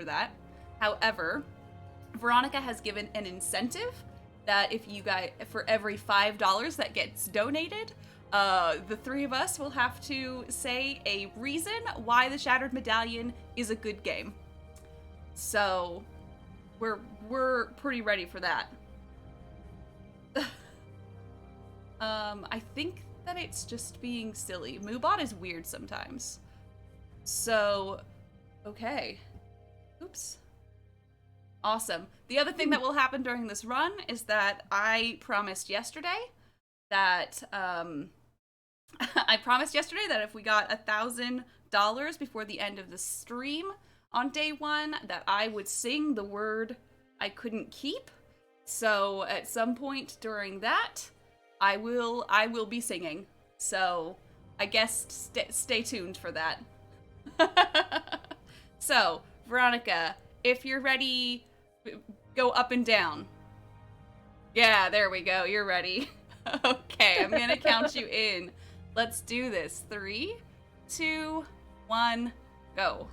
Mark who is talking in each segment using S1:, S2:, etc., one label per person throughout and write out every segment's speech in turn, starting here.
S1: that. However, Veronica has given an incentive that if you guys, for every $5 that gets donated, the three of us will have to say a reason why the Shattered Medallion is a good game. So, we're pretty ready for that. I think that it's just being silly. Moobot is weird sometimes. So, okay. Oops. Awesome. The other thing that will happen during this run is that I promised yesterday that, if we got $1,000 before the end of the stream on day 1, that I would sing the word I couldn't keep. So at some point during that, I will be singing. So I guess stay tuned for that. So, Veronica, if you're ready, go up and down. Yeah, there we go. You're ready. Okay, I'm gonna count you in. Let's do this. 3, 2, 1, go.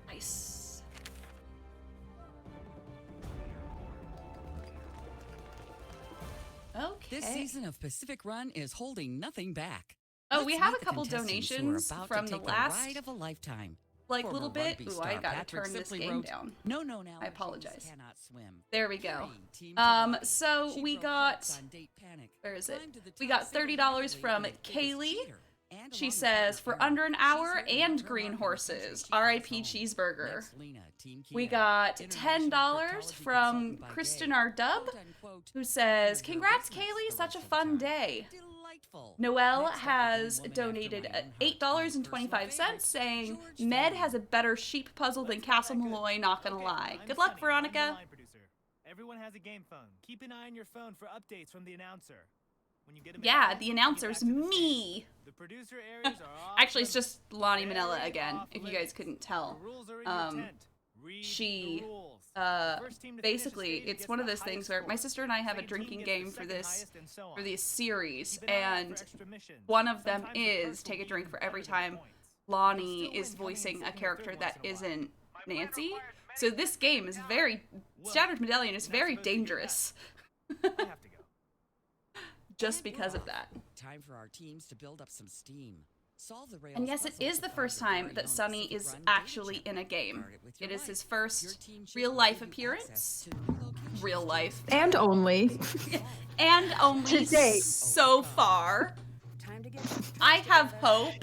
S1: Nice. Okay.
S2: This season of Pacific Run is holding nothing back.
S1: Oh, we have a couple donations from the last
S2: ride of a lifetime.
S1: like little bit. Ooh, I gotta turn this game down.
S2: No,
S1: I apologize.
S2: Cannot swim.
S1: There we go. So we got, where is it? We got $30 from Kaylee. She says, for under an hour and green horses, R.I.P. Cheeseburger. We got $10 from Kristen R. Dub, who says, congrats, Kaylee, such a fun day. Noelle has donated $8.25, saying, Med has a better sheep puzzle than Castle Malloy, not gonna lie. Good luck, Veronica.
S3: Everyone has a game phone. Keep an eye on your phone for updates from the announcer. When you get
S1: Yeah, the announcer's me.
S3: The producer areas are
S1: Actually, it's just Lonnie Manila again, if you guys couldn't tell. She, basically, it's one of those things where my sister and I have a drinking game for this series, and one of them is take a drink for every time Lonnie is voicing a character that isn't Nancy. So this game is Shattered Medallion is very dangerous. Just because of that.
S2: Time for our teams to build up some steam.
S1: And yes, it is the first time that Sunny is actually in a game. It is his first real-life appearance. Real life.
S4: And only.
S1: And only so far. I have hope.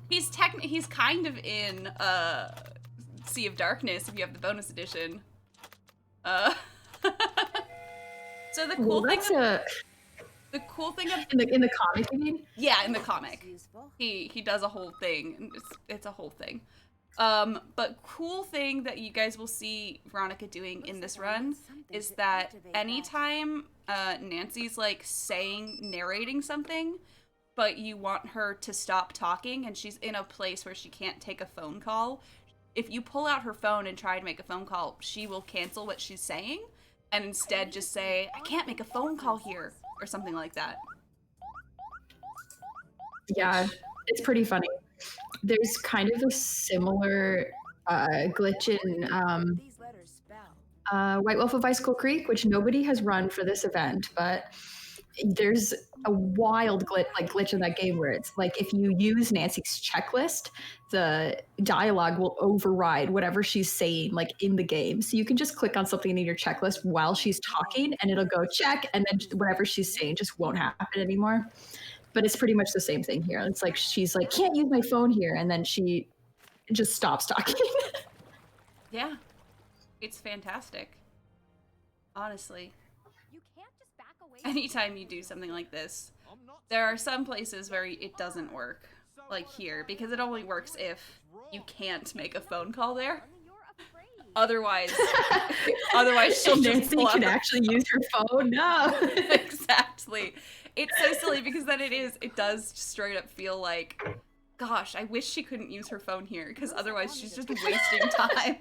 S1: He's kind of in Sea of Darkness if you have the bonus edition. So the cool thing
S4: in the comic, you mean?
S1: Yeah, in the comic. He does a whole thing. It's a whole thing. But cool thing that you guys will see Veronica doing in this run is that anytime Nancy's like narrating something, but you want her to stop talking and she's in a place where she can't take a phone call, if you pull out her phone and try to make a phone call, she will cancel what she's saying and instead just say, I can't make a phone call here, or something like that.
S4: Yeah, it's pretty funny. There's kind of a similar glitch in White Wolf of Icicle Creek, which nobody has run for this event, but there's a wild glitch in that game where it's like if you use Nancy's checklist, the dialogue will override whatever she's saying like in the game. So you can just click on something in your checklist while she's talking and it'll go check, and then whatever she's saying just won't happen anymore. But it's pretty much the same thing here. It's like she's like, can't use my phone here, and then she just stops talking.
S1: Yeah, it's fantastic. Honestly. Anytime you do something like this, there are some places where it doesn't work, like here, because it only works if you can't make a phone call there. Otherwise she'll
S4: Nancy can actually use her phone. No.
S1: Exactly. It's so silly because then it does straight up feel like, gosh, I wish she couldn't use her phone here, because otherwise she's just wasting time.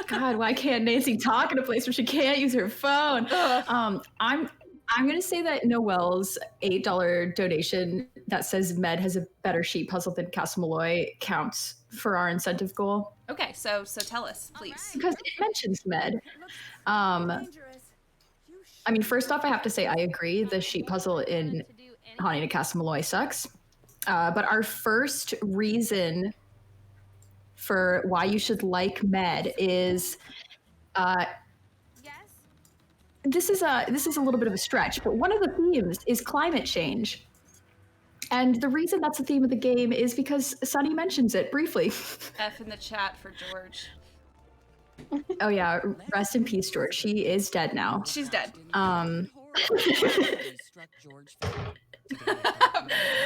S4: God, why can't Nancy talk in a place where she can't use her phone? I'm I'm going to say that Noelle's $8 donation that says Med has a better sheet puzzle than Casa Malloy counts for our incentive goal.
S1: Okay, so tell us, please.
S4: Because it mentions Med. I mean, first off, I have to say I agree. The sheet puzzle in Haunting of Casa Malloy sucks. But our first reason for why you should like Med is this is a little bit of a stretch, but one of the themes is climate change. And the reason that's the theme of the game is because Sunny mentions it briefly.
S1: F in the chat for George.
S4: Oh yeah, rest in peace, George. She is dead now.
S1: She's dead.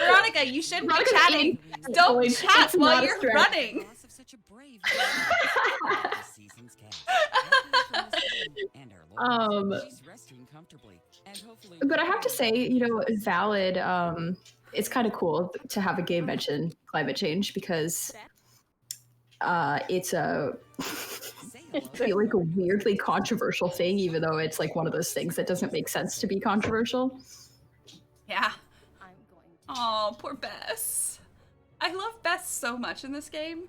S1: Veronica, you shouldn't be chatting. Don't chat while you're running.
S4: But I have to say, you know, valid. It's kind of cool to have a game mention climate change because it's a I feel like a weirdly controversial thing, even though it's like one of those things that doesn't make sense to be controversial.
S1: Yeah. Oh, poor Bess. I love Bess so much in this game.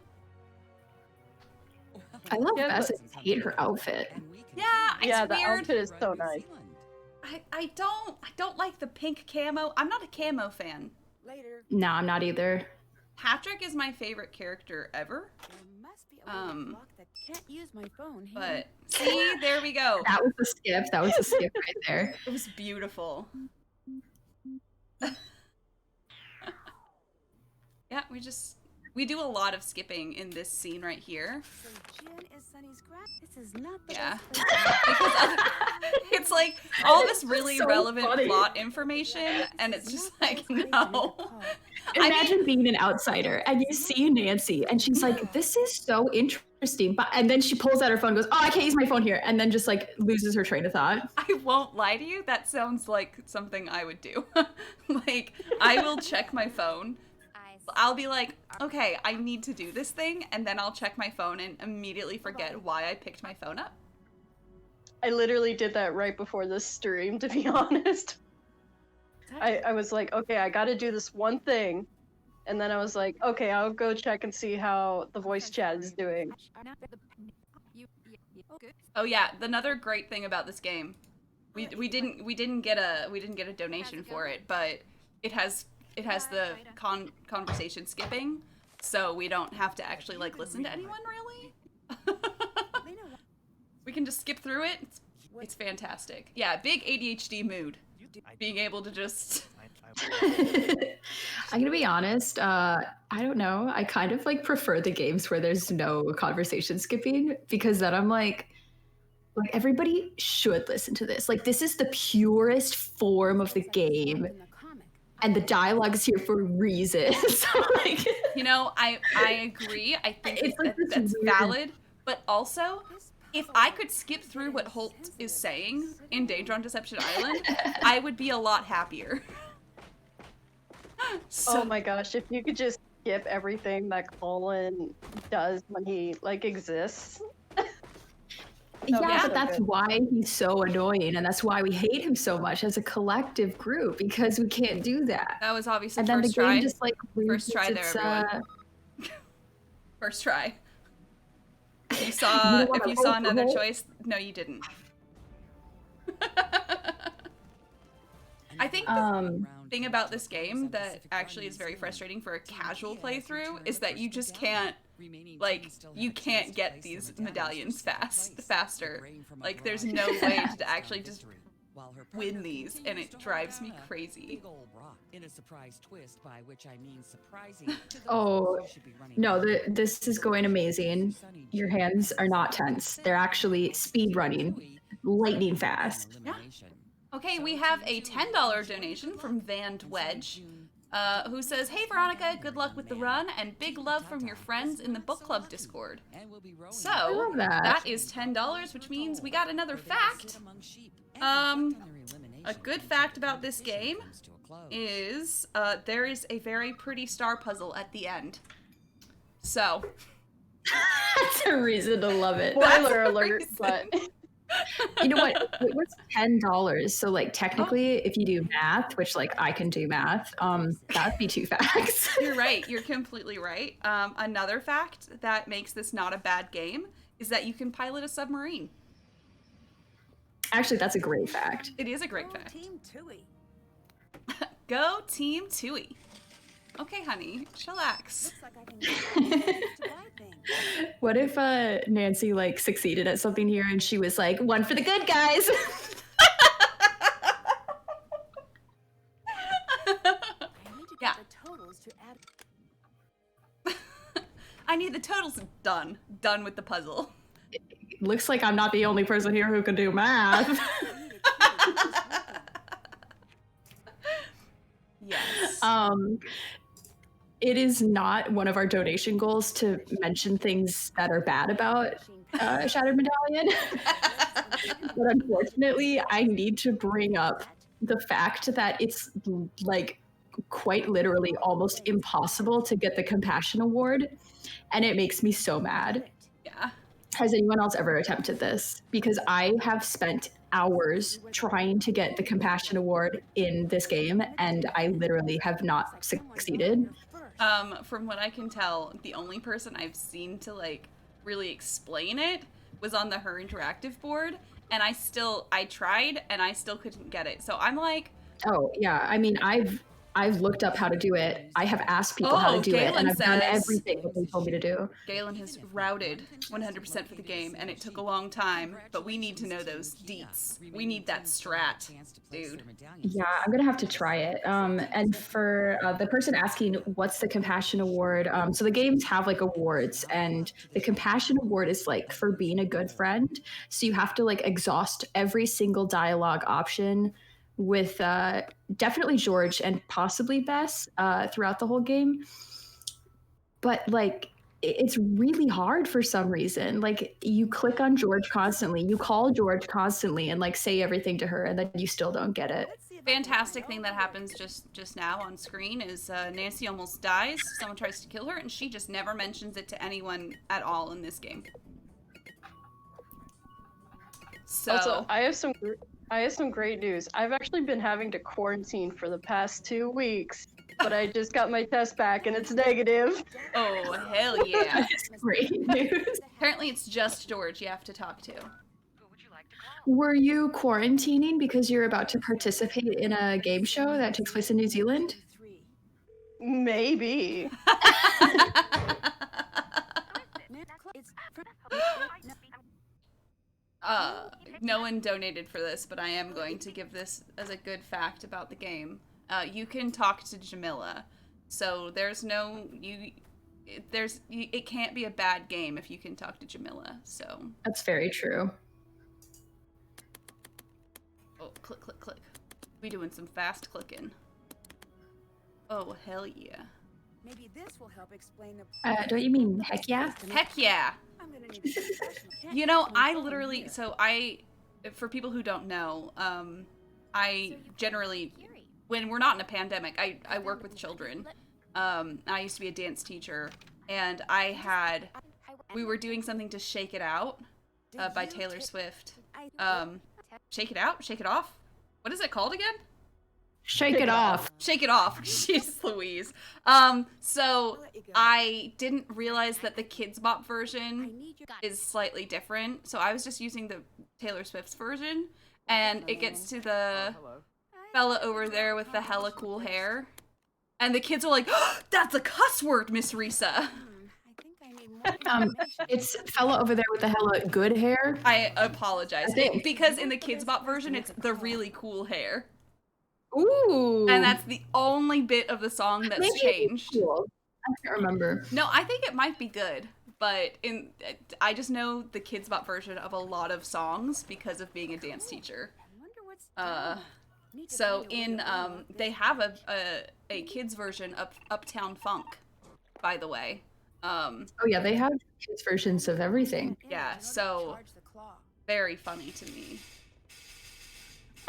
S4: I love Bess. I hate her outfit.
S1: Yeah, it's
S5: the
S1: weird.
S5: outfit is so nice.
S1: I don't like the pink camo. I'm not a camo fan.
S4: No, I'm not either.
S1: Patrick is my favorite character ever.
S6: Can't use my phone.
S1: But see, there we go.
S4: That was a skip. That was a skip right there.
S1: It was beautiful. Yeah, we do a lot of skipping in this scene right here.
S6: So Jen is Sunny's This is not the
S1: Yeah.
S6: best
S1: It's like all this really
S4: so
S1: relevant
S4: funny.
S1: plot information, and it's just like, no.
S4: Imagine being an outsider and you see Nancy and she's like, this is so interesting. But and then she pulls out her phone and goes, oh, I can't use my phone here. And then just like loses her train of thought.
S1: I won't lie to you, that sounds like something I would do. Like, I will check my phone. I'll be like, okay, I need to do this thing, and then I'll check my phone and immediately forget why I picked my phone up.
S5: I literally did that right before this stream, to be honest. I was like, okay, I gotta do this one thing. And then I was like, okay, I'll go check and see how the voice chat is doing.
S1: Oh yeah, another great thing about this game, we didn't get a donation for it, but it has the conversation skipping, so we don't have to actually like listen to anyone really. We can just skip through it. It's fantastic. Yeah, big ADHD mood. Being able to just.
S4: I'm gonna be honest. I don't know. I kind of like prefer the games where there's no conversation skipping because then I'm like everybody should listen to this. Like this is the purest form of the game. And the dialogue is here for a reason. So, like,
S1: you know, I agree. I think that's valid. But also, if I could skip through what Holt is saying in Danger on Deception Island, I would be a lot happier.
S5: So, oh my gosh, if you could just skip everything that Colin does when he, like, exists.
S4: Yeah, but that's why he's so annoying, and that's why we hate him so much as a collective group, because we can't do that.
S1: That was obviously
S4: and then
S1: first
S4: the game
S1: try.
S4: Just, like,
S1: First try there, everyone. First try. If you saw another choice, no, you didn't. I think the thing about this game that actually is very frustrating for a casual playthrough is that you just can't, like, you can't get these medallions faster. Like, there's no way to actually just win these, and it drives me crazy.
S4: Oh, no, this is going amazing. Your hands are not tense. They're actually speed running, lightning fast.
S1: Yeah. Okay, we have a $10 donation from Van Wedge, who says, hey Veronica, good luck with the run, and big love from your friends in the book club Discord. So, that is $10, which means we got another fact. A good fact about this game is there is a very pretty star puzzle at the end. So.
S4: That's a reason to love it.
S5: Spoiler alert, but.
S4: You know what? It was $10. So like technically, if you do math, which like I can do math, that'd be 2 facts.
S1: You're right. You're completely right. Another fact that makes this not a bad game is that you can pilot a submarine.
S4: Actually, that's a great fact.
S1: It is a great
S6: Go
S1: fact.
S6: Team Tui.
S1: Go Team Tui. Okay, honey, chillax.
S6: Looks like I can use to buy things.
S4: What if Nancy like succeeded at something here and she was like, one for the good guys?
S6: I need to get
S1: Yeah.
S6: the totals to add.
S1: I need the totals done. Done with the puzzle.
S4: Looks like I'm not the only person here who can do math.
S6: I need a key to this weapon.
S1: Yes.
S4: It is not one of our donation goals to mention things that are bad about Shattered Medallion. But unfortunately, I need to bring up the fact that it's like quite literally almost impossible to get the Compassion Award, and it makes me so mad.
S1: Yeah.
S4: Has anyone else ever attempted this? Because I have spent hours trying to get the Compassion Award in this game, and I literally have not succeeded.
S1: From what I can tell, the only person I've seen to like really explain it was on the Her Interactive board, and I tried and I still couldn't get it. So I'm like,
S4: Oh yeah, I mean I've looked up how to do it. I have asked people how to do it,
S1: Galen
S4: and I've done
S1: says-
S4: everything that they told me to do.
S1: Galen has routed 100% for the game, and it took a long time, but we need to know those deets. We need that strat, dude.
S4: Yeah, I'm gonna have to try it. And for the person asking, what's the Compassion Award? So the games have like awards, and the Compassion Award is like for being a good friend. So you have to like exhaust every single dialogue option with definitely George and possibly Bess throughout the whole game. But like it's really hard for some reason. Like you click on George constantly, you call George constantly and like say everything to her, and then you still don't get it.
S6: Let's see if I can
S1: Fantastic
S6: find
S1: thing
S6: all
S1: that
S6: the
S1: happens
S6: others.
S1: just now on screen is Nancy almost dies. Someone tries to kill her, and she just never mentions it to anyone at all in this game. So
S5: Also, I have some great news. I've actually been having to quarantine for the past 2 weeks, but I just got my test back and it's negative.
S1: oh hell yeah!
S4: That's great news.
S1: Apparently it's just George you have to talk to.
S4: Were you quarantining because you're about to participate in a game show that takes place in New Zealand?
S6: 3.
S5: Maybe.
S6: It's from...
S1: No one donated for this, but I am going to give this as a good fact about the game. You can talk to Jamila, so there's no it can't be a bad game if you can talk to Jamila. So
S4: That's very true.
S1: oh, click click click. We doing some fast clicking. Oh hell yeah!
S6: Maybe this will help explain the...
S4: Don't you mean heck yeah?
S1: Heck yeah!
S6: I'm gonna need a professional cat
S1: You know,
S6: to play
S1: I
S6: phone
S1: literally,
S6: here.
S1: so for people who don't know, I generally, when we're not in a pandemic, I work with children. I used to be a dance teacher, and we were doing something to Shake It Out by Taylor Swift. Shake It Out? Shake It Off? What is it called again?
S4: Shake it off.
S1: Shake It Off. Jeez Louise. So I didn't realize that the Kids Bop
S6: I
S1: version
S6: need your...
S1: is slightly different. So I was just using the Taylor Swift's version, and it gets to the fella over there with the hella cool hair. And the kids are like, oh, that's a cuss word, Miss Rissa.
S6: I think I need more information.
S4: It's fella over there with the hella good hair.
S1: I apologize.
S4: I think-
S1: Because in the Kids Bop version, it's the really cool hair.
S4: Ooh.
S1: And that's the only bit of the song that's
S4: Maybe it's
S1: changed.
S4: cool. I can't remember.
S1: No, I think it might be good. But I just know the Kids Bop version of a lot of songs because of being a dance teacher.
S6: I wonder what's... Need to
S1: So
S6: find a way
S1: in
S6: to unlock
S1: they
S6: this
S1: have a kids version of Uptown Funk, by the way.
S4: Oh yeah, they have kids versions of everything.
S6: in
S1: yeah,
S6: order to
S1: so-
S6: charge the claw.
S1: Very funny to me.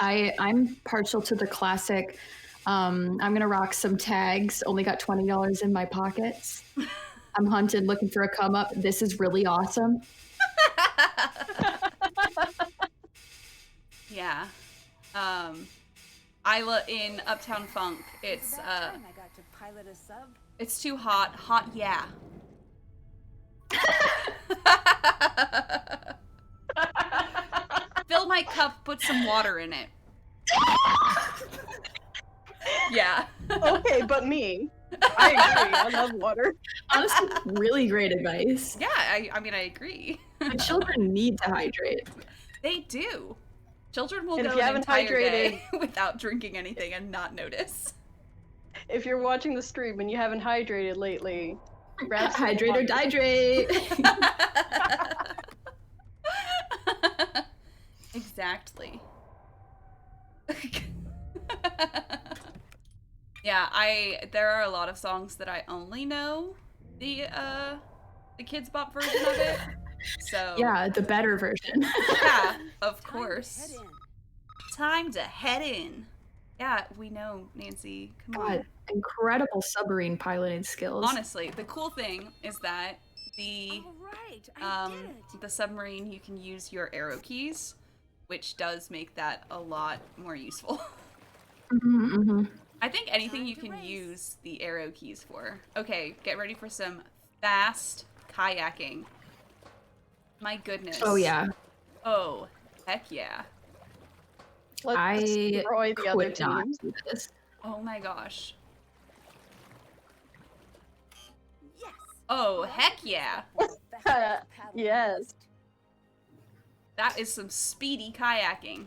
S4: I'm partial to the classic. I'm gonna rock some tags. Only got $20 in my pockets. I'm hunted, looking for a come up. This is really awesome.
S1: Yeah. In Uptown Funk, it's
S6: That time I got to pilot a sub.
S1: it's too hot. Hot, yeah. Fill my cup, put some water in it. Yeah.
S5: Okay, but me. I agree. I love water.
S4: Honestly, really great advice.
S1: Yeah, I mean, I agree.
S4: But children need to hydrate.
S1: They do. Children will
S5: And if
S1: go
S5: you
S1: an
S5: haven't
S1: entire day without drinking anything and not notice.
S5: If you're watching the stream and you haven't hydrated lately, grab some
S4: Hydrate or
S5: water.
S4: dihydrate.
S1: Exactly. Yeah, there are a lot of songs that I only know the Kids Bop version of it. So
S4: Yeah, the better version.
S1: yeah, of
S6: Time to
S1: course.
S6: head in.
S1: Time to head in. Yeah, we know, Nancy. Come on.
S4: God, incredible submarine piloting skills.
S1: Honestly, the cool thing is that the
S6: All right, I did it.
S1: the submarine, you can use your arrow keys, which does make that a lot more useful. I think anything you can use the arrow keys for. Okay, get ready for some fast kayaking. My goodness.
S4: Oh yeah.
S1: Oh, heck yeah.
S5: Let's
S4: I
S5: destroy the other
S4: could not
S5: teams.
S4: do this.
S1: Oh my gosh.
S6: Yes.
S1: Oh, heck yeah.
S5: Yes.
S1: That is some speedy kayaking.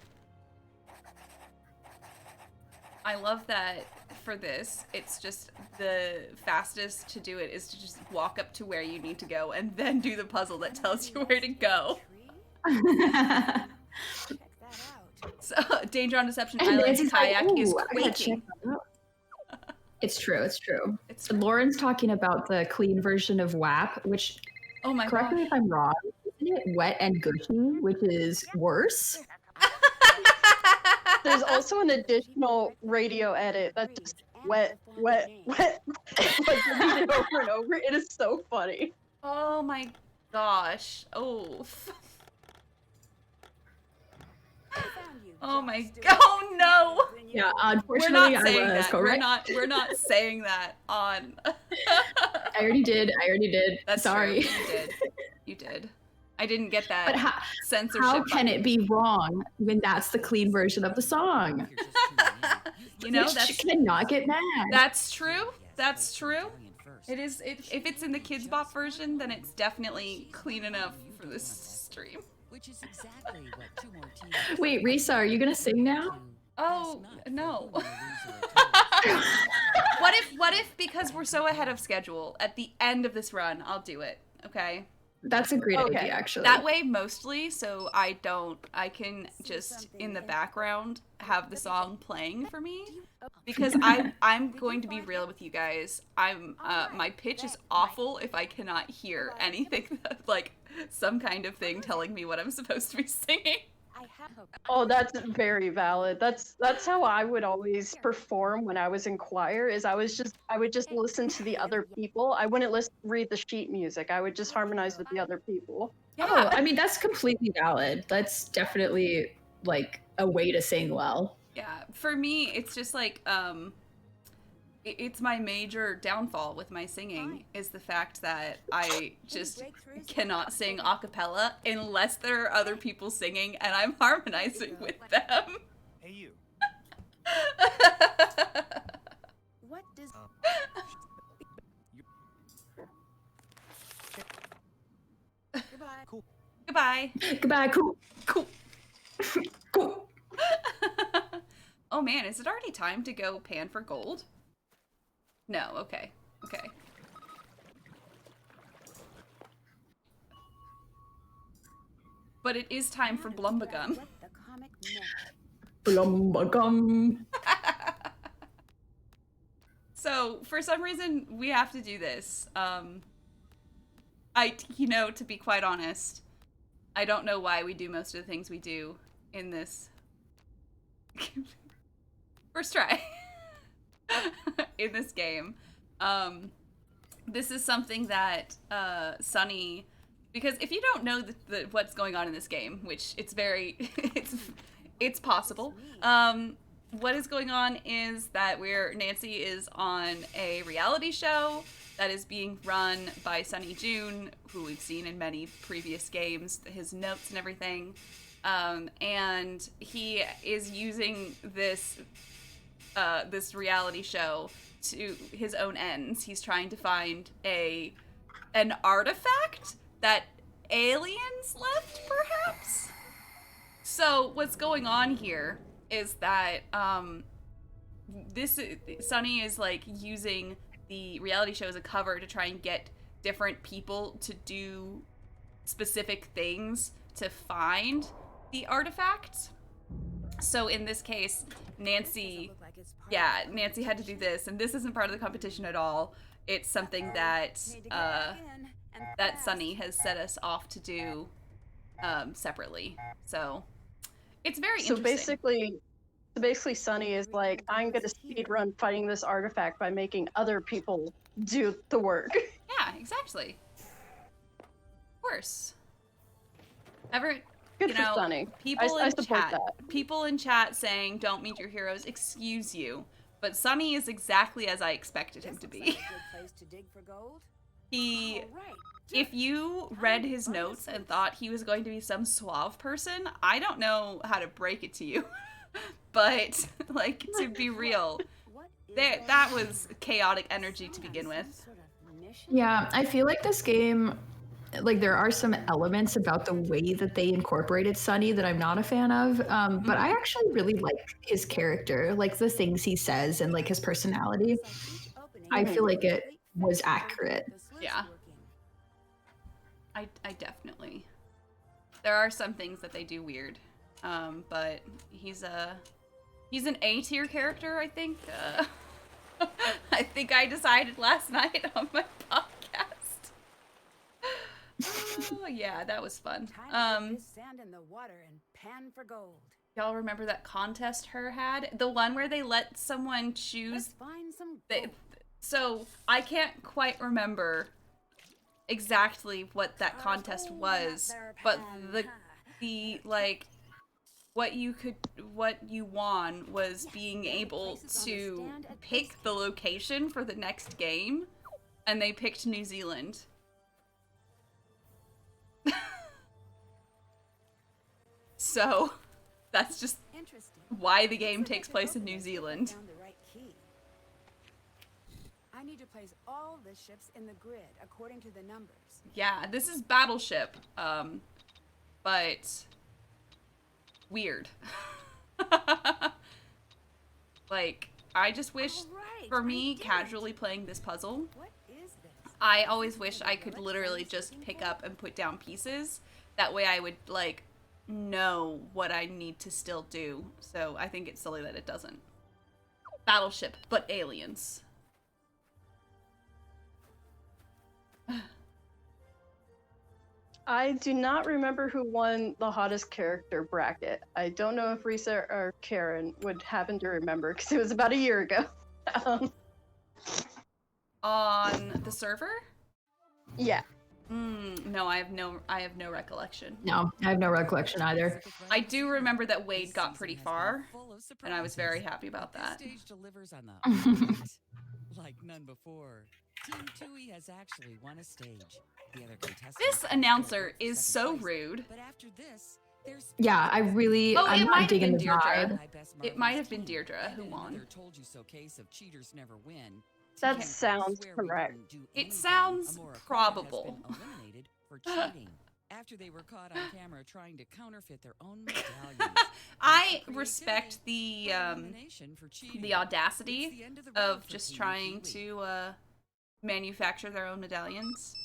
S1: I love that for this, it's just the fastest to do it is to just walk up to where you need to go and then do the puzzle that tells you where to go.
S6: Check that out.
S1: So, Danger on Deception
S4: And
S1: Island's
S4: Nancy's like,
S1: kayak is
S4: "Ooh, I gotta check
S1: quaking.
S4: that out." It's true, it's true.
S1: It's
S4: So Lauren's talking about the clean version of WAP, which,
S1: Oh my
S4: correct
S1: god.
S4: me if I'm wrong, isn't it wet and gushy, which is worse?
S5: There's also an additional radio edit that's just wet, wet, wet. Like repeated over and over. It is so funny.
S1: Oh my gosh. Oh.
S6: I found you,
S1: Oh
S6: Jack
S1: my
S6: Stewart.
S1: god. Oh no.
S4: Yeah,
S1: We're
S4: unfortunately,
S1: not saying
S4: I was
S1: that.
S4: correct.
S1: We're not saying that on
S4: I already did.
S1: That's
S4: Sorry.
S1: true. You did. You did. I didn't get that
S4: But
S1: censorship.
S4: how can
S1: button.
S4: it be wrong when that's the clean version of the song?
S1: You know,
S4: Which
S1: that's
S4: cannot get mad.
S1: that's true. That's true. It is. If it's in the Kids Bop version, then it's definitely clean enough for this stream.
S2: Which is exactly what two more teams.
S4: Wait, Rissa, are you gonna sing now?
S1: Oh no. What if because we're so ahead of schedule at the end of this run, I'll do it. Okay.
S4: That's a great
S5: Okay.
S4: idea, actually.
S1: That way, mostly, so I can just in the background have the song playing for me, because I'm going to be real with you guys. My pitch is awful if I cannot hear anything like some kind of thing telling me what I'm supposed to be singing.
S6: I have
S5: Oh, that's very valid. That's how I would always perform when I was in choir. Is I would just listen to the other people. I wouldn't read the sheet music. I would just harmonize with the other people.
S4: Oh, I mean, that's completely valid. That's definitely like a way to sing well.
S1: Yeah, for me, it's just like it's my major downfall with my singing is the fact that I just cannot sing a cappella unless there are other people singing and I'm harmonizing with them.
S3: Hey, you.
S6: what does Goodbye.
S3: Cool.
S1: Goodbye.
S4: Goodbye, cool.
S1: Cool.
S4: Cool.
S1: Oh man, is it already time to go pan for gold? No, okay. Okay. But it is time for Blumbagum.
S6: What the comic meant.
S4: Blumbagum.
S1: So, for some reason, we have to do this. To be quite honest, I don't know why we do most of the things we do in this first try in this game. This is something that Sunny, because if you don't know what's going on in this game, which it's very It's possible. What is going on is that Nancy is on a reality show that is being run by Sunny June, who we've seen in many previous games, his notes and everything. And he is using this reality show to his own ends. He's trying to find an artifact that aliens left, perhaps? So what's going on here is that Sunny is like using the reality show as a cover to try and get different people to do specific things to find the artifact. So in this case, Nancy had to do this, and this isn't part of the competition at all. It's something that Sunny has set us off to do separately. So it's very interesting.
S5: Basically Sunny is like, I'm gonna speedrun fighting this artifact by making other people do the work.
S1: Yeah, exactly. Of course.
S5: Good for Sunny.
S1: People
S5: I
S1: in
S5: support
S1: chat,
S5: that.
S1: people in chat saying don't meet your heroes, excuse you. But Sunny is exactly as I expected him to be. If you read his notes and thought he was going to be some suave person, I don't know how to break it to you. But, like, to be real, that was chaotic energy to begin with.
S4: Yeah, I feel like this game, like, there are some elements about the way that they incorporated Sunny that I'm not a fan of, but I actually really like his character, like the things he says and like his personality. I feel like it was accurate.
S1: Yeah. I definitely. There are some things that they do weird, but he's an A-tier character, I think. I think I decided last night on my podcast. Oh yeah, that was fun. Y'all remember that contest her had? The one where they let someone choose. So I can't quite remember exactly what that contest was, but the like what you won was being able to pick the location for the next game, and they picked New Zealand. So that's just why the game takes place in New Zealand.
S6: I need to place all the ships in the grid according to the numbers.
S1: Yeah, this is Battleship, but weird. Like, I just wish, for me, casually playing this puzzle, I always wish I could literally just pick up and put down pieces. That way I would, like, know what I need to still do. So I think it's silly that it doesn't. Battleship, but aliens.
S5: I do not remember who won the hottest character bracket. I don't know if Rissa or Karen would happen to remember, because it was about a year ago.
S1: On the server?
S5: Yeah.
S1: No, I have no recollection.
S4: No, I have no recollection either.
S1: I do remember that Wade got pretty far, and I was very happy about that.
S2: Stage delivers on the like none before. Team Tui has actually won a stage. The other contestants
S1: This announcer is so rude.
S2: But after this, there's
S4: Yeah, I'm digging the vibe.
S1: It might have been Deirdre who won.
S2: Told you so case of cheaters never win.
S5: That sounds correct.
S1: It sounds probable.
S2: Eliminated for cheating after they were caught on camera trying to counterfeit their own medallions.
S1: I respect the audacity of just trying to manufacture their own medallions.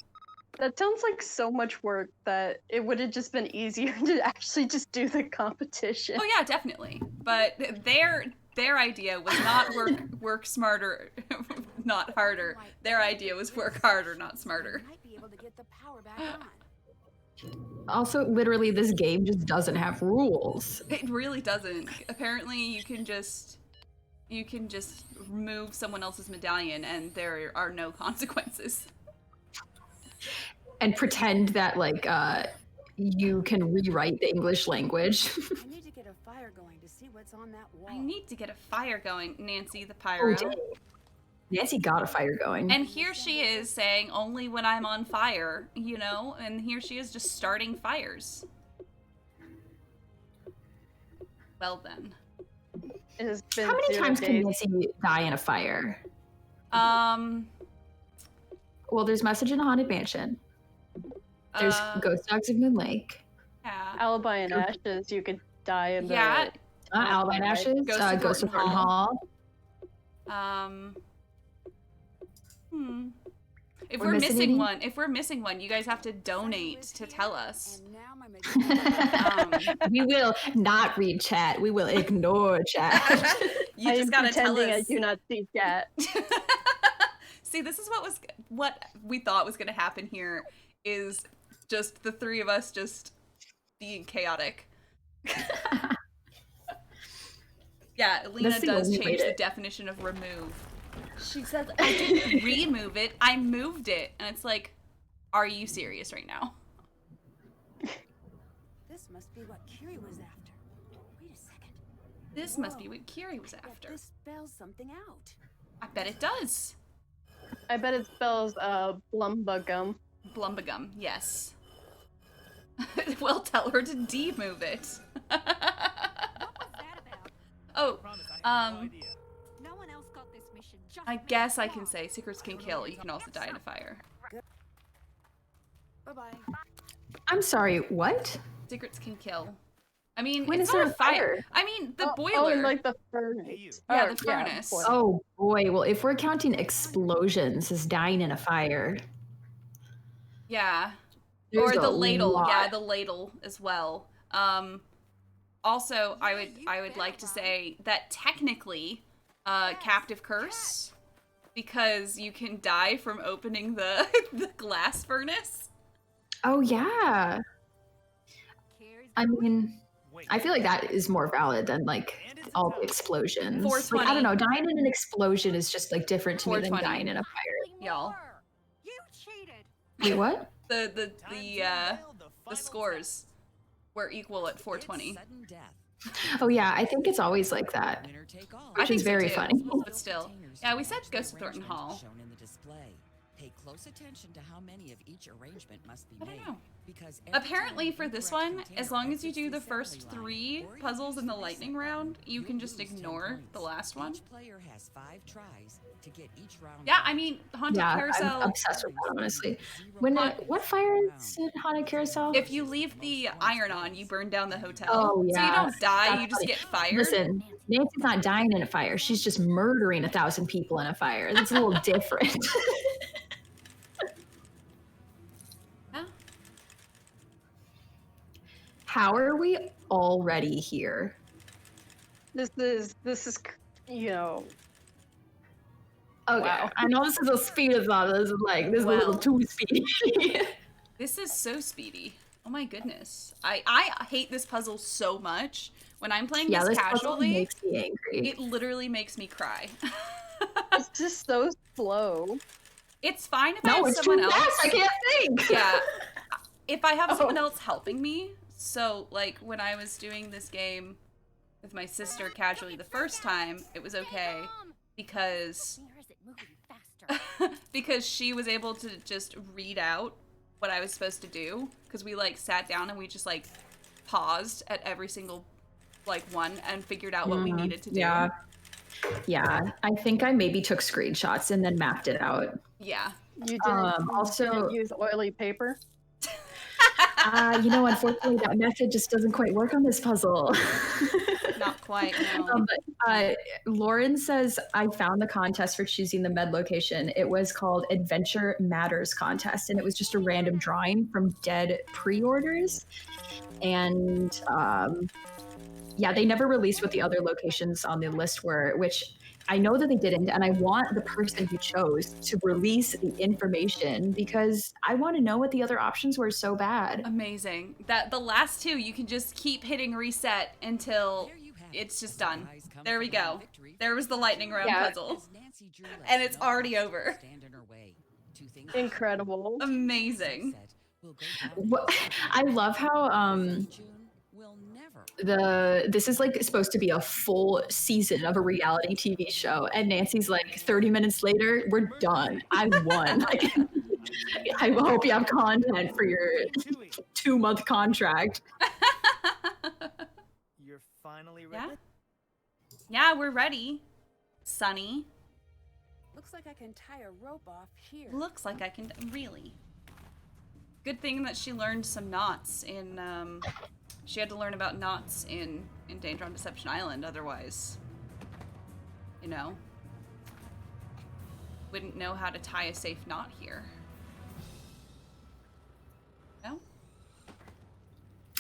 S5: That sounds like so much work that it would have just been easier to actually just do the competition.
S1: Oh yeah, definitely. But their idea was not work smarter, not harder. Their idea was work harder, not smarter.
S4: Also, literally, this game just doesn't have rules.
S1: It really doesn't. Apparently, you can just remove someone else's medallion and there are no consequences.
S4: And pretend that, like, you can rewrite the English language.
S6: I need to get a fire fire going to see what's on that wall.
S1: I need to get a fire going, Nancy the
S4: Oh,
S1: pyro.
S4: dang. Nancy got a fire going.
S1: And here she is saying only when I'm on fire, you know? And here she is just starting fires. Well then.
S5: It has been
S4: How many
S5: 0
S4: times can
S5: days.
S4: Nancy die in a fire? Well, there's Message in a Haunted Mansion. There's Ghost Dogs of Moon Lake.
S1: Yeah.
S5: Alibi and Ashes, you could die in the...
S1: Yeah.
S4: Alibi and Ashes. Ghost of Thornton Hall.
S1: If
S4: We're
S1: we're
S4: missing
S1: missing
S4: any?
S1: one, you guys have to donate to tell us.
S6: And now my magician
S4: We will not read chat. We will ignore chat.
S1: You
S5: I
S1: just
S5: am
S1: gotta tell
S5: pretending I
S1: us.
S5: do not see chat.
S1: See, this is what we thought was gonna happen here, is just the three of us just being chaotic. Yeah, Lena
S4: That's the
S1: does
S4: only way
S1: change the
S4: to-
S1: definition of remove. She says, I didn't remove it, I moved it. And it's like, are you serious right now?
S6: This must be what Kiri was after. Wait a second.
S1: This must be what Kiri was
S6: Bet
S1: after.
S6: this spells something out.
S1: I bet it does.
S5: I bet it spells Blumbagum.
S1: Blumbagum, yes. Well, tell her to demove it.
S6: What was that about?
S1: Oh,
S3: Promise, I have no idea.
S6: No one else got this mission. Just
S1: I
S6: me.
S1: guess I can say secrets can kill. You can also die in a fire.
S6: Bye-bye.
S4: I'm sorry, what?
S1: Secrets can kill. I mean,
S4: When
S1: it's
S4: is
S1: not
S4: there
S1: a
S4: a
S1: fire.
S4: fire?
S1: I mean, the boiler.
S5: Oh, and like the furnace.
S3: Hey, you.
S1: Yeah,
S5: Or-
S1: the furnace.
S5: boiler.
S4: Oh boy, well, if we're counting explosions as dying in a fire,
S1: Yeah.
S4: there's
S1: Or the
S4: a
S1: ladle.
S4: lot.
S1: Yeah, the ladle as well. Also, I would like to say that technically, captive curse, because you can die from opening the the glass furnace.
S4: Oh yeah.
S6: Kiri's
S4: I mean,
S3: Wait.
S4: I feel like that is more valid than like
S3: And it's
S4: all
S3: a
S4: the
S3: toad.
S4: explosions.
S1: 420.
S4: Like, I don't know, dying in an explosion is just like different to me than
S1: 420.
S4: dying in a fire.
S1: Y'all.
S6: You cheated.
S4: Wait, what?
S3: Time to unveil the
S1: The
S3: final
S1: scores were equal at 420.
S2: It's sudden death.
S4: Oh yeah, I think it's always like that.
S2: Winner take all.
S1: I
S4: Which
S1: think
S4: is
S1: so
S4: very
S1: too,
S4: funny.
S1: but still. Yeah, we said Ghost of Thornton Hall.
S2: Shown in the display. Pay close attention to how many of each arrangement must be
S1: I don't
S2: made.
S1: know.
S2: Because every
S1: Apparently
S2: time
S1: for
S2: an
S1: this
S2: incorrect
S1: one,
S2: container
S1: as long as you
S2: exits
S1: do the
S2: assembly
S1: first
S2: line,
S1: 3
S2: or you
S1: puzzles
S2: use
S1: in the
S2: the
S1: lightning
S2: reset
S1: round,
S2: button,
S1: you can
S2: you'll
S1: just
S2: lose 10
S1: ignore
S2: points.
S1: the last one.
S2: Each player has 5 tries to get each round.
S1: Yeah,
S2: done.
S1: I mean, Haunted
S4: Yeah,
S1: Carousel,
S4: I'm obsessed with that, honestly.
S2: Zero
S4: When
S2: points
S4: what
S2: per
S4: fire
S2: round.
S4: is in Haunted Carousel?
S1: if you leave the iron on, you burn down the hotel.
S4: Oh,
S1: So you
S4: yeah.
S1: don't die,
S4: That's
S1: you just
S4: funny.
S1: get fired.
S4: Listen, Nancy's not dying in a fire. She's just murdering 1,000 people in a fire. That's a little different.
S1: Yeah.
S4: How are we already here?
S5: This is, you know,
S4: Okay,
S5: Wow.
S4: I know this is a speedathon. This is like this is a little
S1: Well.
S4: too speedy.
S1: This is so speedy. Oh my goodness. I hate this puzzle so much. When I'm playing
S4: yeah,
S1: this
S4: this puzzle
S1: casually,
S4: makes me angry.
S1: it literally makes me cry.
S5: it's just so slow.
S1: It's fine if I
S4: No,
S1: have
S4: it's
S1: someone
S4: too
S1: else.
S4: fast. I can't think.
S1: Yeah. If I have someone
S5: Oh.
S1: else helping me, so like when I was doing this game with my sister casually the first time, it was okay because
S6: Where is it moving faster?
S1: because she was able to just read out what I was supposed to do because we like sat down and we just like paused at every single like one and figured out what we needed to do.
S4: Yeah. Yeah, I think I maybe took screenshots and then mapped it out.
S1: Yeah.
S5: You didn't,
S4: also-
S5: use oily paper.
S4: You know, unfortunately, that method just doesn't quite work on this puzzle.
S1: Not quite, no.
S4: Lauren says, I found the contest for choosing the med location. It was called Adventure Matters Contest, and it was just a random drawing from dead pre-orders. And yeah, they never released what the other locations on the list were, which I know that they didn't, and I want the person who chose to release the information because I want to know what the other options were so bad.
S1: Amazing. That the last two you can just keep hitting reset until
S2: There you have it.
S1: it's just
S2: A
S1: done.
S2: surprise come
S1: There we
S2: from the
S1: go.
S2: victory
S1: There was the lightning round
S4: Yeah.
S1: puzzle.
S2: as Nancy Drew lets
S1: And it's
S2: no
S1: already
S2: obstacle
S1: over.
S2: stand in her way. Two things
S5: Incredible.
S1: Amazing.
S2: Sunset will go down
S4: What, I love how
S2: June will never
S4: this is like supposed to be a full season of a reality TV show, and Nancy's like 30 minutes later, we're done. I won. Like, I hope you have content for your 2-month contract.
S3: You're finally ready.
S1: Yeah, we're ready. Sunny.
S6: Looks like I can tie a rope off here.
S1: Looks like I can really. Good thing that she learned some knots in she had to learn about knots in Danger on Deception Island, otherwise, you know, wouldn't know how to tie a safe knot here. No?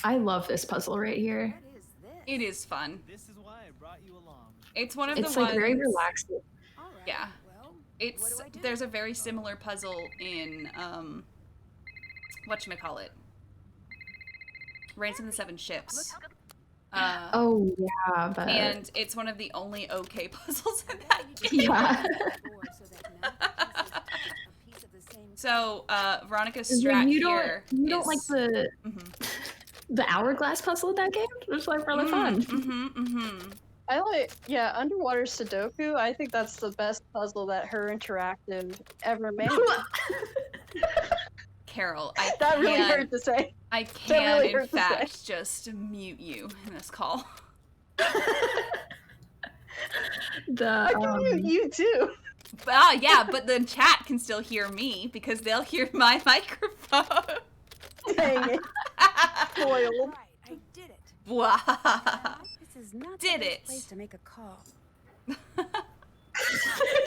S4: I love this puzzle right here.
S6: What is this?
S1: It is fun.
S3: This is why I brought you along.
S1: It's one of
S4: It's
S1: the
S4: like
S1: ones.
S4: very relaxing.
S6: All right,
S1: Yeah.
S6: Well,
S1: It's
S6: what do I do?
S1: there's a very similar puzzle in whatchamacallit? Ransom of the Seven Ships.
S4: Oh yeah, but
S1: And it's one of the only okay puzzles in that game.
S4: yeah.
S1: So, Veronica's
S4: And
S1: strat
S4: then
S1: here
S4: you don't like
S1: is-
S4: the hourglass puzzle in that game? It's like really fun.
S5: I like, yeah, Underwater Sudoku. I think that's the best puzzle that Her Interactive ever made.
S1: Carol, I
S5: That really
S1: can't,
S5: hurt to say.
S1: I
S5: That
S1: can,
S5: really
S1: in
S5: hurt to say.
S1: fact, just mute you in this call.
S5: I can mute you too.
S1: Yeah, but the chat can still hear me because they'll hear my microphone.
S5: Dang it. Foiled.
S6: Right, I did it.
S1: Wow.
S6: This is not
S1: Did
S6: the
S1: it.
S6: best place to make a call.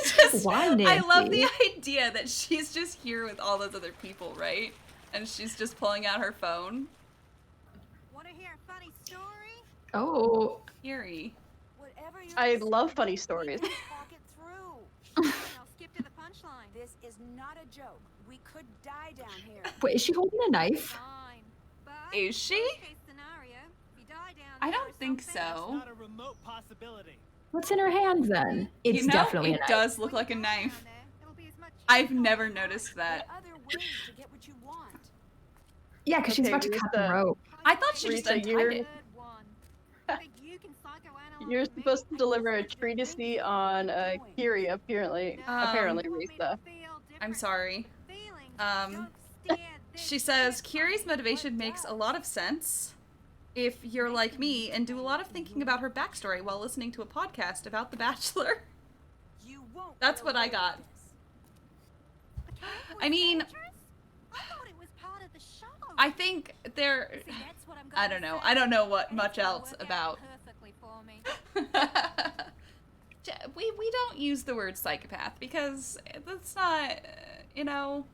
S1: Just,
S4: Why,
S1: I love the
S4: Nancy?
S1: idea that she's just here with all those other people, right? And she's just pulling out her phone.
S6: Want to hear a funny story?
S4: Oh,
S1: Eerie.
S6: Whatever you
S5: I love funny stories.
S6: Talk it through. Now skip to the punchline. This is not a joke. We could die down here.
S4: wait, is she holding a knife?
S6: Fine. But
S1: Is she?
S6: worst case scenario, if you die down
S1: I
S6: there
S1: don't
S6: or
S1: think
S6: something,
S1: so.
S3: Not a remote possibility.
S4: What's in her hand then? It's
S1: You know,
S4: definitely a
S1: it
S4: knife.
S1: does look like a knife. I've never noticed that.
S6: There are other ways to get what you want.
S4: Yeah, because she's
S5: Okay,
S4: about to cut the
S5: Rissa.
S4: rope.
S1: I thought she just
S5: Rita,
S1: untied
S5: you're-
S1: it.
S5: You're supposed to deliver a treatise on Kiri, apparently. Apparently, Rissa.
S1: I'm sorry. She says, Kiri's motivation makes a lot of sense if you're like me and do a lot of thinking about her backstory while listening to a podcast about The Bachelor.
S6: You won't
S1: That's
S6: get
S1: what I
S6: away
S1: got.
S6: with this.
S1: I mean, I think there... I don't know. I don't know what much else about... we don't use the word psychopath because that's not, you know,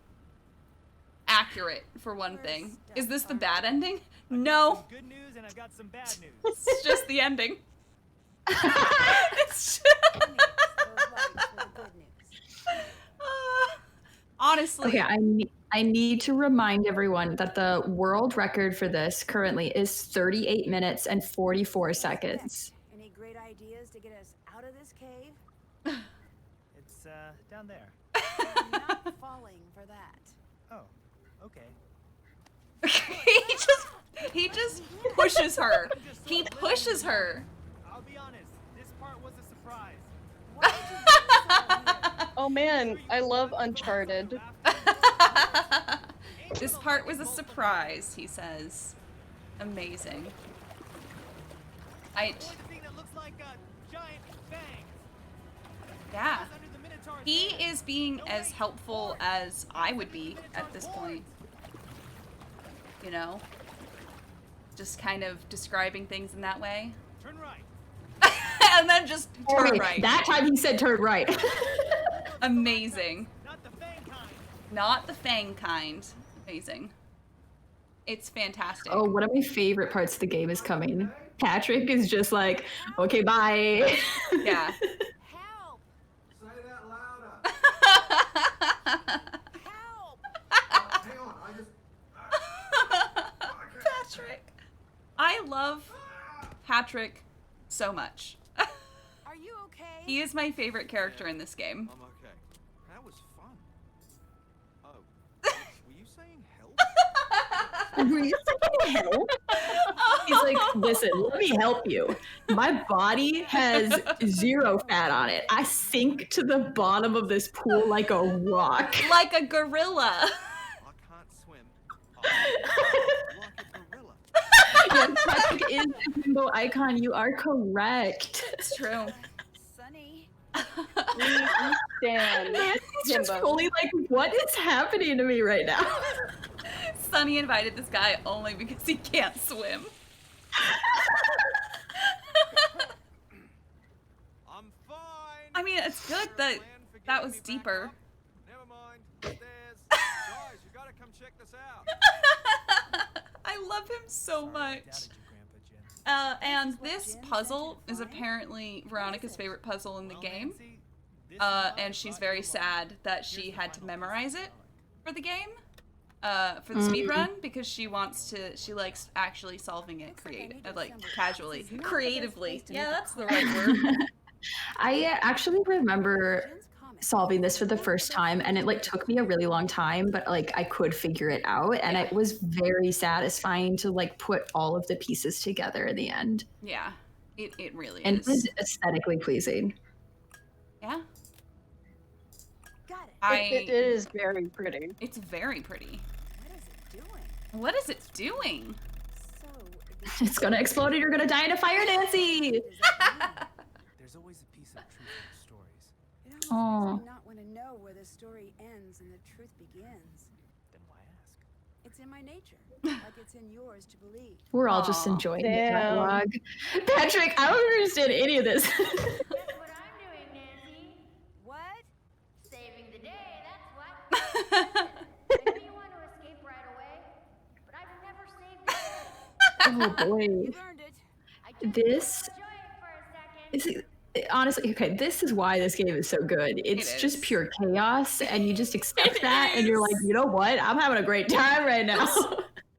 S1: accurate for one thing. Is this the bad ending? No.
S3: Some good news and I've got some bad news.
S1: It's just the ending. It's just... Honestly.
S4: Okay, I need to remind everyone that the world record for this currently is 38 minutes and 44 seconds.
S6: Any great ideas to get us out of this cave?
S3: It's down there.
S6: I'm not falling for that.
S3: Oh, okay.
S1: he just pushes her. He pushes her.
S3: I'll be honest, this part was a surprise.
S6: Why did you bring us out here?
S5: Oh man, I love Uncharted.
S1: This part was a surprise, he says. Amazing.
S3: The thing that looks like a giant fang.
S1: Yeah.
S3: It's under the Minotaur's
S1: He
S3: head.
S1: is being as helpful as I would be at this point. You know? Just kind of describing things in that way.
S3: Turn right.
S1: And then just turn
S4: Okay,
S1: right.
S4: That time he said turn right.
S1: Amazing.
S3: Not the fang kind.
S1: Not the fang kind. Amazing. It's fantastic.
S4: Oh, one of my favorite parts of the game is coming. Patrick is just like, okay, bye.
S1: Yeah.
S6: Help!
S7: Say that louder.
S6: Help!
S7: Hang on, I just.
S1: Patrick. I love Patrick so much.
S6: Are you okay?
S1: He is my favorite character in this game.
S7: I'm okay. That was fun. Oh, were you saying help?
S4: Were you saying help?
S1: Oh
S4: He's like, listen, let me help you. My body has 0 fat on it. I sink to the bottom of this pool like a rock.
S1: Like a gorilla.
S7: I can't swim. Like a gorilla.
S4: Yes, Patrick is a rainbow icon. You are correct.
S1: It's true.
S6: Sunny.
S5: We stand.
S4: Nancy's just
S5: Himbo.
S4: fully like, what is happening to me right now?
S1: Sunny invited this guy only because he can't swim.
S7: I'm fine.
S1: I mean, it's good that that was deeper.
S7: Never mind. Stairs. Guys, you gotta come check this out.
S1: I love him so
S3: Sorry, I
S1: much.
S3: doubted you, Grandpa Jim.
S1: And this puzzle is apparently Veronica's favorite puzzle in the
S3: Well,
S1: game.
S3: Nancy, this is all
S1: And she's
S3: about
S1: very
S3: your
S1: sad
S3: life.
S1: that
S3: Here's
S1: she
S3: the
S1: had to
S3: final
S1: memorize
S3: message.
S1: it for the game. For the speed run, because she likes actually solving it casually. Creatively. Yeah, that's the right word.
S4: I actually remember solving this for the first time, and it like took me a really long time, but like I could figure it out, and it was very satisfying to like put all of the pieces together in the end.
S1: Yeah, it really
S4: And it was
S1: is.
S4: aesthetically pleasing.
S1: Yeah.
S6: Got it.
S5: It is very pretty.
S1: It's very pretty.
S6: What is it doing?
S1: What is it doing?
S6: So,
S4: It's gonna explode and you're gonna die in a fire, Nancy!
S3: There's always a piece of truth in the stories.
S6: it almost
S4: Aw.
S6: makes me not want to know where the story ends and the truth begins.
S3: Then why ask?
S6: It's in my nature, like it's in yours to believe.
S4: We're all just
S1: Aw.
S4: enjoying the
S5: Damn.
S4: dialogue. Patrick, I don't understand any of this.
S8: Guess what I'm doing, Nancy?
S6: What?
S8: Saving the day, that's what. I know you want to escape right away, but I've never saved the day.
S4: Oh boy.
S6: You've earned it.
S8: I just
S4: This
S8: enjoy it for a second.
S4: is honestly okay. This is why this game is so good. It's
S1: It
S4: just
S1: is.
S4: pure chaos, and you just accept
S1: It
S4: that, and you're like,
S1: is.
S4: you know what? I'm having a great time right now.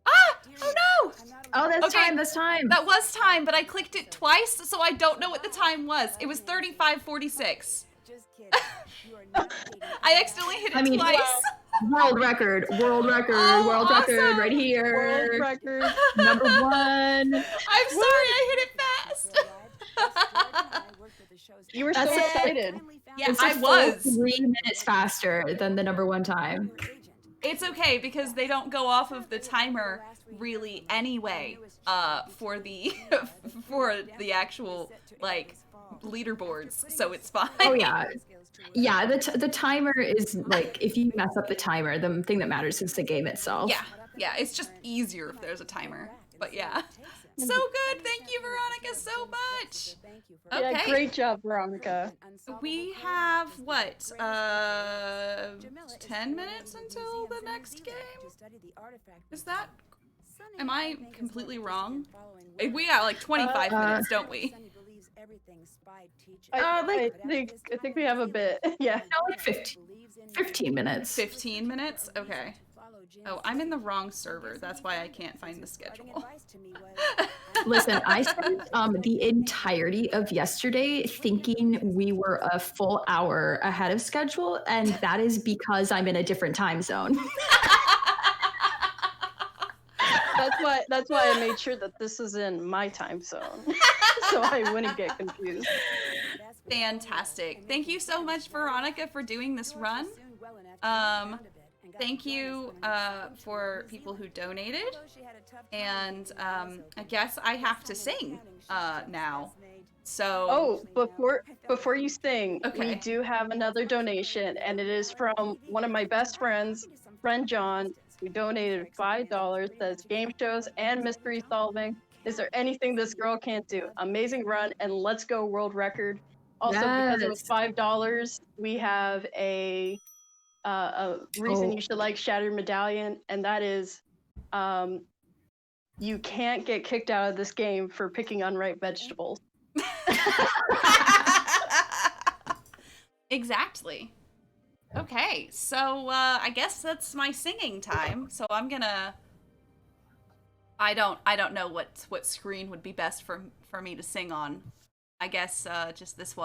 S1: Ah! Oh no!
S6: I'm not
S4: Oh, that's
S1: Okay.
S4: time. That's time.
S1: That was time, but I clicked it twice, so I don't know what the time was. It was 35:46.
S6: just kidding. You are not dating
S1: I accidentally hit it
S4: I mean,
S1: twice.
S4: World record. World record.
S1: Oh,
S4: world record.
S1: awesome.
S4: Right here.
S5: World record.
S4: Number 1.
S1: I'm sorry, I hit it fast.
S5: You were so
S4: That's it.
S5: excited.
S1: Yeah,
S4: It's a
S1: I
S4: full
S1: was.
S4: 3 minutes faster than the number 1 time.
S1: It's okay because they don't go off of the timer really anyway. For the for the actual like leaderboards, so it's fine.
S4: Oh yeah. Yeah, the timer is like, if you mess up the timer, the thing that matters is the game itself.
S1: Yeah, it's just easier if there's a timer. But yeah. So good. Thank you, Veronica, so much.
S5: Yeah,
S1: Okay.
S5: great job, Veronica.
S1: We have what? 10 minutes until the next game? Is that? Am I completely wrong? We got like 25 minutes, don't we?
S5: I think we have a bit. Yeah.
S4: No, like 15 minutes.
S1: 15 minutes? Okay. Oh, I'm in the wrong server. That's why I can't find the schedule.
S4: Listen, I spent the entirety of yesterday thinking we were a full hour ahead of schedule, and that is because I'm in a different time zone.
S5: That's why I made sure that this is in my time zone, so I wouldn't get confused.
S1: Fantastic. Thank you so much, Veronica, for doing this run. Thank you for people who donated. And I guess I have to sing now. So
S5: Oh, before you sing, we
S1: Okay.
S5: do have another donation, and it is from one of my best friends, friend John, who donated $5. That's game shows and mystery solving. Is there anything this girl can't do? Amazing run, and let's go world record. Also, because it was
S4: Yes.
S5: $5, we have a reason you should like Shattered Medallion, and that is, you can't get kicked out of this game for picking unripe vegetables.
S1: Exactly. Okay, so I guess that's my singing time. So I'm gonna. I don't know what screen would be best for me to sing on. I guess just this one.